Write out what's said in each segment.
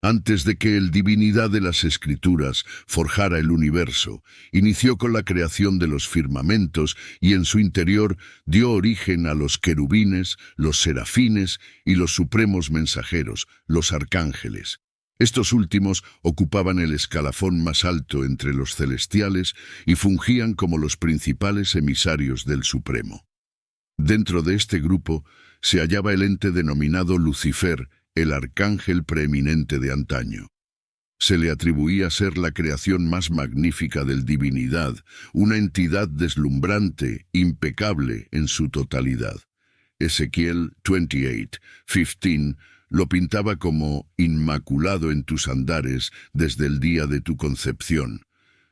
Antes de que el divinidad de las Escrituras forjara el universo, inició con la creación de los firmamentos y en su interior dio origen a los querubines, los serafines y los supremos mensajeros, los arcángeles. Estos últimos ocupaban el escalafón más alto entre los celestiales y fungían como los principales emisarios del Supremo. Dentro de este grupo se hallaba el ente denominado Lucifer, el arcángel preeminente de antaño. Se le atribuía ser la creación más magnífica del divinidad, una entidad deslumbrante, impecable en su totalidad. Ezequiel 28:15 lo pintaba como inmaculado en tus andares desde el día de tu concepción.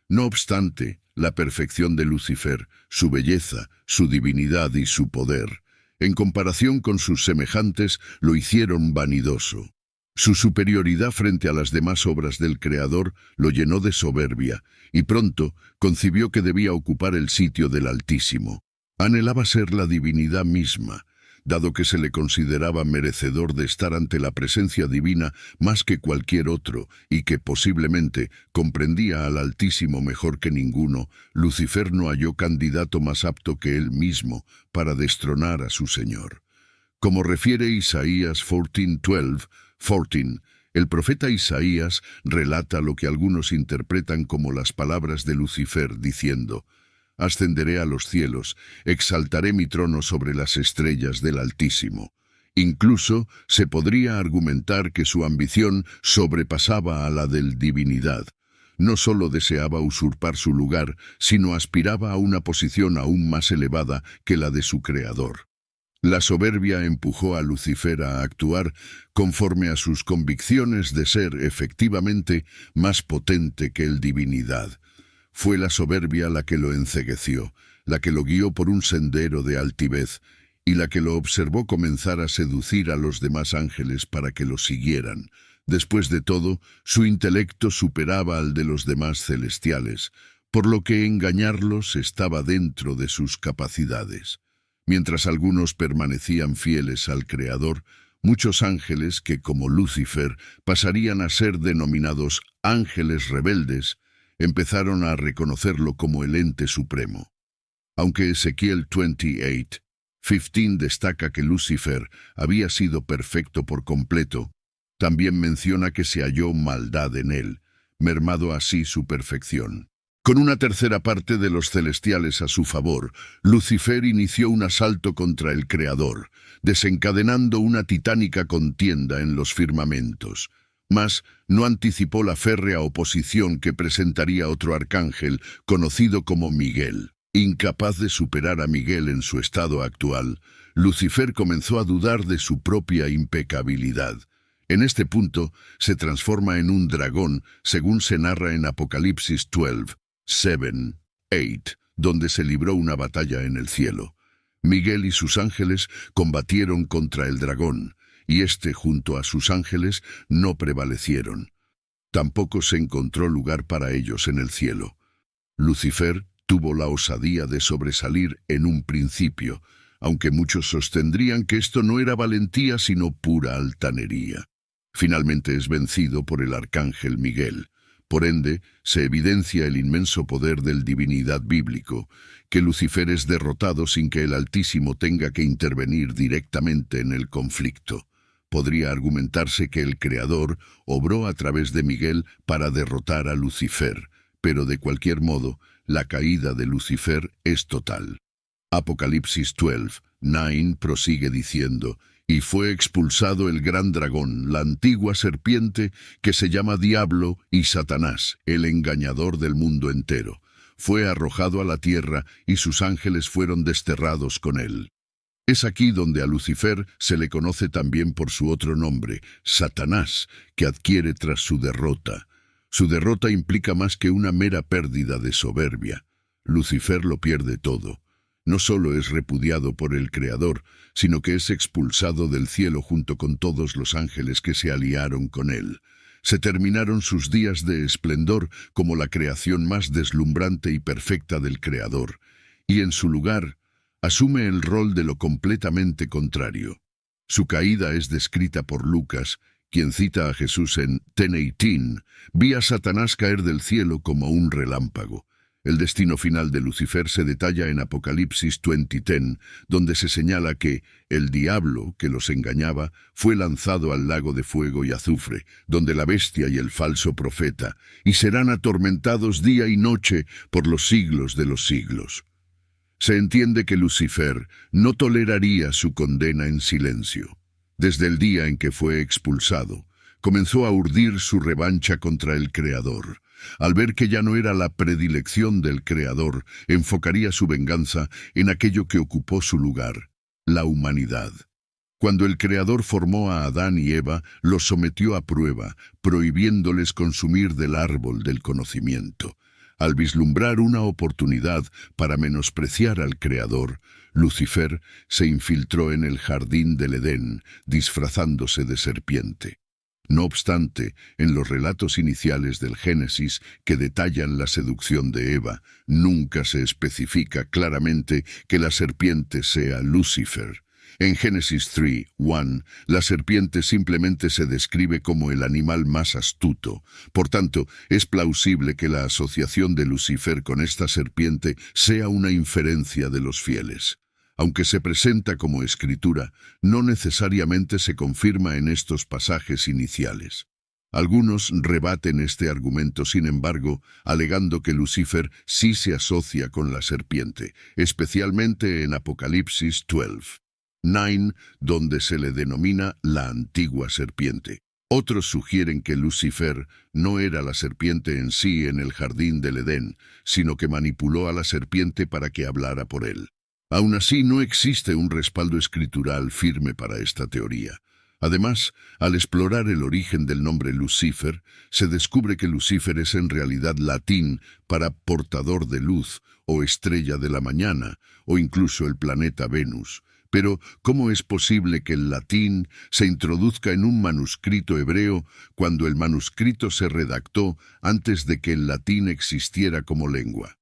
No obstante, la perfección de Lucifer, su belleza, su divinidad y su poder, en comparación con sus semejantes, lo hicieron vanidoso. Su superioridad frente a las demás obras del Creador lo llenó de soberbia, y pronto concibió que debía ocupar el sitio del Altísimo. Anhelaba ser la divinidad misma, dado que se le consideraba merecedor de estar ante la presencia divina más que cualquier otro, y que posiblemente comprendía al Altísimo mejor que ninguno. Lucifer no halló candidato más apto que él mismo para destronar a su Señor. Como refiere Isaías 14:14, el profeta Isaías relata lo que algunos interpretan como las palabras de Lucifer, diciendo: «Ascenderé a los cielos, exaltaré mi trono sobre las estrellas del Altísimo». Incluso se podría argumentar que su ambición sobrepasaba a la del divinidad. No solo deseaba usurpar su lugar, sino aspiraba a una posición aún más elevada que la de su creador. La soberbia empujó a Lucifer a actuar conforme a sus convicciones de ser efectivamente más potente que el divinidad. Fue la soberbia la que lo encegueció, la que lo guió por un sendero de altivez, y la que lo observó comenzar a seducir a los demás ángeles para que lo siguieran. Después de todo, su intelecto superaba al de los demás celestiales, por lo que engañarlos estaba dentro de sus capacidades. Mientras algunos permanecían fieles al Creador, muchos ángeles que, como Lucifer, pasarían a ser denominados ángeles rebeldes, empezaron a reconocerlo como el ente supremo. Aunque Ezequiel 28:15 destaca que Lucifer había sido perfecto por completo, también menciona que se halló maldad en él, mermado así su perfección. Con una tercera parte de los celestiales a su favor, Lucifer inició un asalto contra el Creador, desencadenando una titánica contienda en los firmamentos. Mas no anticipó la férrea oposición que presentaría otro arcángel, conocido como Miguel. Incapaz de superar a Miguel en su estado actual, Lucifer comenzó a dudar de su propia impecabilidad. En este punto, se transforma en un dragón, según se narra en Apocalipsis 12:7-8, donde se libró una batalla en el cielo. Miguel y sus ángeles combatieron contra el dragón, y éste, junto a sus ángeles, no prevalecieron. Tampoco se encontró lugar para ellos en el cielo. Lucifer tuvo la osadía de sobresalir en un principio, aunque muchos sostendrían que esto no era valentía sino pura altanería. Finalmente es vencido por el arcángel Miguel. Por ende, se evidencia el inmenso poder del divinidad bíblico, que Lucifer es derrotado sin que el Altísimo tenga que intervenir directamente en el conflicto. Podría argumentarse que el Creador obró a través de Miguel para derrotar a Lucifer, pero de cualquier modo, la caída de Lucifer es total. Apocalipsis 12:9 prosigue diciendo: «Y fue expulsado el gran dragón, la antigua serpiente, que se llama Diablo y Satanás, el engañador del mundo entero. Fue arrojado a la tierra y sus ángeles fueron desterrados con él». Es aquí donde a Lucifer se le conoce también por su otro nombre, Satanás, que adquiere tras su derrota. Su derrota implica más que una mera pérdida de soberbia. Lucifer lo pierde todo. No solo es repudiado por el Creador, sino que es expulsado del cielo junto con todos los ángeles que se aliaron con él. Se terminaron sus días de esplendor como la creación más deslumbrante y perfecta del Creador, y en su lugar asume el rol de lo completamente contrario. Su caída es descrita por Lucas quien cita a Jesús en 10:18, vi a Satanás caer del cielo como un relámpago. El destino final de Lucifer se detalla en Apocalipsis 20:10, donde se señala que el diablo que los engañaba fue lanzado al lago de fuego y azufre, donde la bestia y el falso profeta, y serán atormentados día y noche por los siglos de los siglos. Se entiende que Lucifer no toleraría su condena en silencio. Desde el día en que fue expulsado, comenzó a urdir su revancha contra el Creador. Al ver que ya no era la predilección del Creador, enfocaría su venganza en aquello que ocupó su lugar, la humanidad. Cuando el Creador formó a Adán y Eva, los sometió a prueba, prohibiéndoles consumir del árbol del conocimiento. Al vislumbrar una oportunidad para menospreciar al Creador, Lucifer se infiltró en el jardín del Edén, disfrazándose de serpiente. No obstante, en los relatos iniciales del Génesis que detallan la seducción de Eva, nunca se especifica claramente que la serpiente sea Lucifer. En Génesis 3:1, la serpiente simplemente se describe como el animal más astuto. Por tanto, es plausible que la asociación de Lucifer con esta serpiente sea una inferencia de los fieles. Aunque se presenta como escritura, no necesariamente se confirma en estos pasajes iniciales. Algunos rebaten este argumento, sin embargo, alegando que Lucifer sí se asocia con la serpiente, especialmente en Apocalipsis 12:9, donde se le denomina la antigua serpiente. Otros sugieren que Lucifer no era la serpiente en sí en el jardín del Edén, sino que manipuló a la serpiente para que hablara por él. Aún así, no existe un respaldo escritural firme para esta teoría. Además, al explorar el origen del nombre Lucifer, se descubre que Lucifer es en realidad latín para portador de luz, o estrella de la mañana, o incluso el planeta Venus. Pero, ¿cómo es posible que el latín se introduzca en un manuscrito hebreo cuando el manuscrito se redactó antes de que el latín existiera como lengua?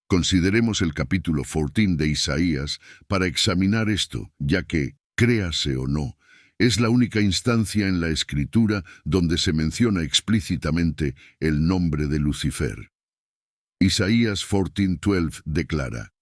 Consideremos el capítulo 14 de Isaías para examinar esto, ya que, créase o no, es la única instancia en la Escritura donde se menciona explícitamente el nombre de Lucifer. Isaías 14:12 declara: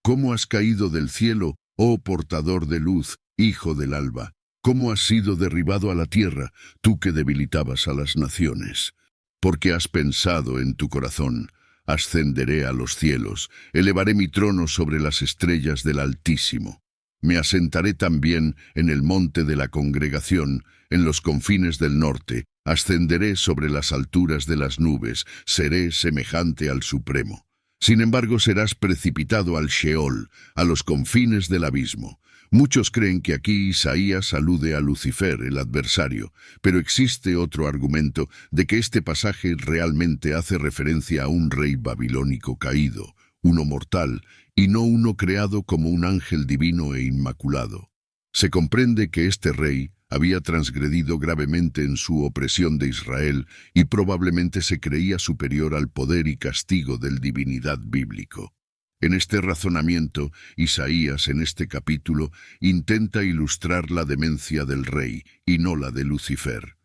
«¿Cómo has caído del cielo, oh portador de luz, hijo del alba? ¿Cómo has sido derribado a la tierra, tú que debilitabas a las naciones? Porque has pensado en tu corazón: ascenderé a los cielos, elevaré mi trono sobre las estrellas del Altísimo. Me asentaré también en el monte de la congregación, en los confines del norte, ascenderé sobre las alturas de las nubes, seré semejante al Supremo. Sin embargo, serás precipitado al Sheol, a los confines del abismo». Muchos creen que aquí Isaías alude a Lucifer, el adversario, pero existe otro argumento de que este pasaje realmente hace referencia a un rey babilónico caído, uno mortal, y no uno creado como un ángel divino e inmaculado. Se comprende que este rey había transgredido gravemente en su opresión de Israel y probablemente se creía superior al poder y castigo del divinidad bíblico. En este razonamiento, Isaías, en este capítulo, intenta ilustrar la demencia del rey y no la de Lucifer.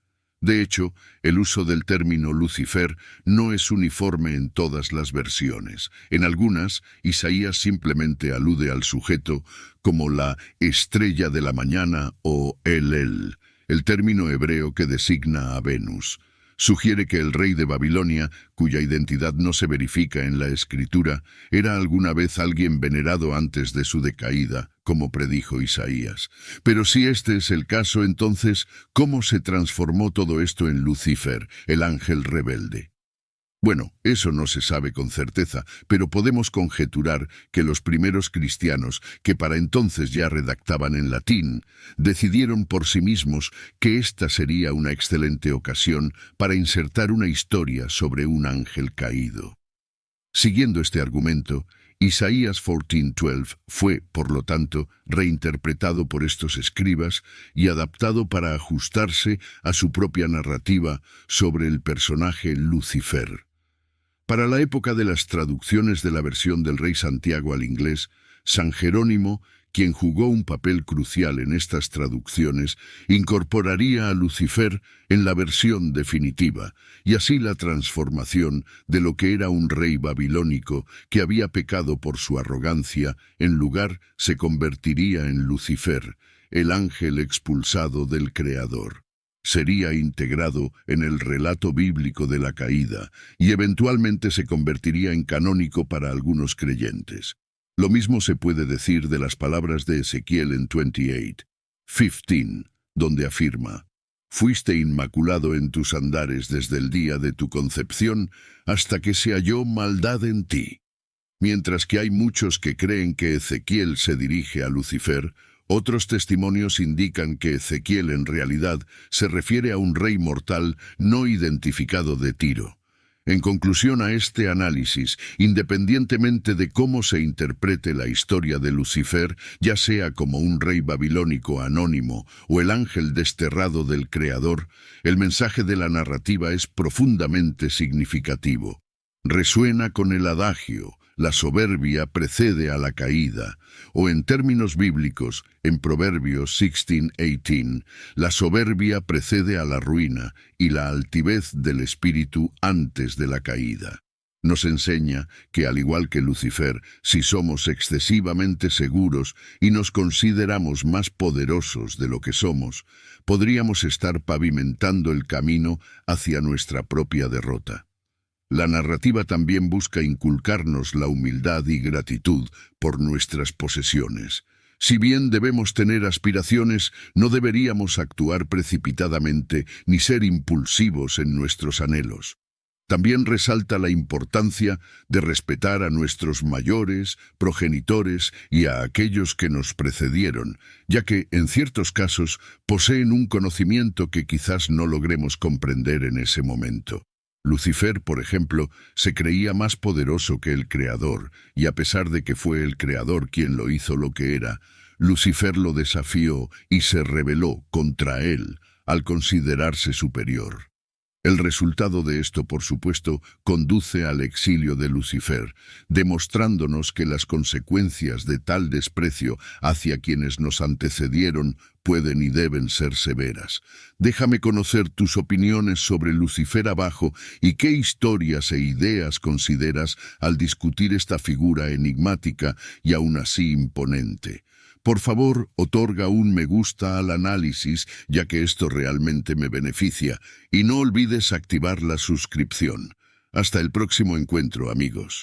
De hecho, el uso del término Lucifer no es uniforme en todas las versiones. En algunas, Isaías simplemente alude al sujeto como la estrella de la mañana o el término hebreo que designa a Venus. Sugiere que el rey de Babilonia, cuya identidad no se verifica en la Escritura, era alguna vez alguien venerado antes de su decaída, como predijo Isaías. Pero si este es el caso, entonces, ¿cómo se transformó todo esto en Lucifer, el ángel rebelde? Bueno, eso no se sabe con certeza, pero podemos conjeturar que los primeros cristianos, que para entonces ya redactaban en latín, decidieron por sí mismos que esta sería una excelente ocasión para insertar una historia sobre un ángel caído. Siguiendo este argumento, Isaías 14:12 fue, por lo tanto, reinterpretado por estos escribas y adaptado para ajustarse a su propia narrativa sobre el personaje Lucifer. Para la época de las traducciones de la versión del Rey Santiago al inglés, San Jerónimo, quien jugó un papel crucial en estas traducciones, incorporaría a Lucifer en la versión definitiva, y así la transformación de lo que era un rey babilónico que había pecado por su arrogancia, en lugar se convertiría en Lucifer, el ángel expulsado del Creador. Sería integrado en el relato bíblico de la caída y eventualmente se convertiría en canónico para algunos creyentes. Lo mismo se puede decir de las palabras de Ezequiel en 28:15, donde afirma: «Fuiste inmaculado en tus andares desde el día de tu concepción hasta que se halló maldad en ti». Mientras que hay muchos que creen que Ezequiel se dirige a Lucifer, otros testimonios indican que Ezequiel en realidad se refiere a un rey mortal no identificado de Tiro. En conclusión a este análisis, independientemente de cómo se interprete la historia de Lucifer, ya sea como un rey babilónico anónimo o el ángel desterrado del Creador, el mensaje de la narrativa es profundamente significativo. Resuena con el adagio: la soberbia precede a la caída, o en términos bíblicos, en Proverbios 16:18, la soberbia precede a la ruina y la altivez del espíritu antes de la caída. Nos enseña que, al igual que Lucifer, si somos excesivamente seguros y nos consideramos más poderosos de lo que somos, podríamos estar pavimentando el camino hacia nuestra propia derrota. La narrativa también busca inculcarnos la humildad y gratitud por nuestras posesiones. Si bien debemos tener aspiraciones, no deberíamos actuar precipitadamente ni ser impulsivos en nuestros anhelos. También resalta la importancia de respetar a nuestros mayores, progenitores y a aquellos que nos precedieron, ya que, en ciertos casos, poseen un conocimiento que quizás no logremos comprender en ese momento. Lucifer, por ejemplo, se creía más poderoso que el Creador, y a pesar de que fue el Creador quien lo hizo lo que era, Lucifer lo desafió y se rebeló contra él, al considerarse superior. El resultado de esto, por supuesto, conduce al exilio de Lucifer, demostrándonos que las consecuencias de tal desprecio hacia quienes nos antecedieron pueden y deben ser severas. Déjame conocer tus opiniones sobre Lucifer abajo y qué historias e ideas consideras al discutir esta figura enigmática y aún así imponente. Por favor, otorga un me gusta al análisis, ya que esto realmente me beneficia, y no olvides activar la suscripción. Hasta el próximo encuentro, amigos.